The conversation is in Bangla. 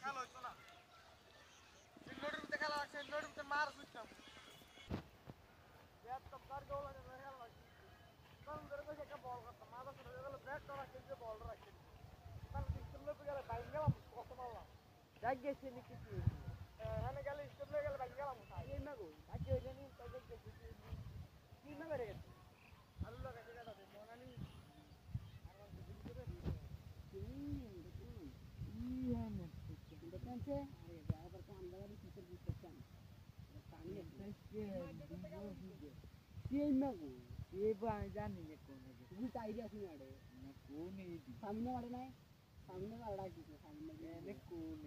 খেলা হইতো না খেলা আছে মার বুঝতাম ব্যাট তো কার গোল আছে খেলা আছে কারণ ধরে কইছে একটা বল করতাম মাথা ধরে গেল ব্যাট তো রাখতে যে বল রাখতে তাহলে সিস্টেম লয়ে গেলে বাইং গেলাম কত মারলাম যাই গেছে নাকি কি এখানে গেলে সিস্টেম লয়ে গেলে বাইং গেলাম এই না গো বাকি হইলে নি তো গেছে কি না করে গেছে আলু লাগাইছে কাটা দে মনানি আর দিন করে দেখেনছে আরে আবার কাম লাগাবি কিসের বুঝতেছেন পানি আছে এই না গো এই বা জানি না কোন আছে তুমি তাইরে আসি আড়ে না কোন এই সামনে আড়ে নাই সামনে আড়াই দিছে সামনে এনে কোন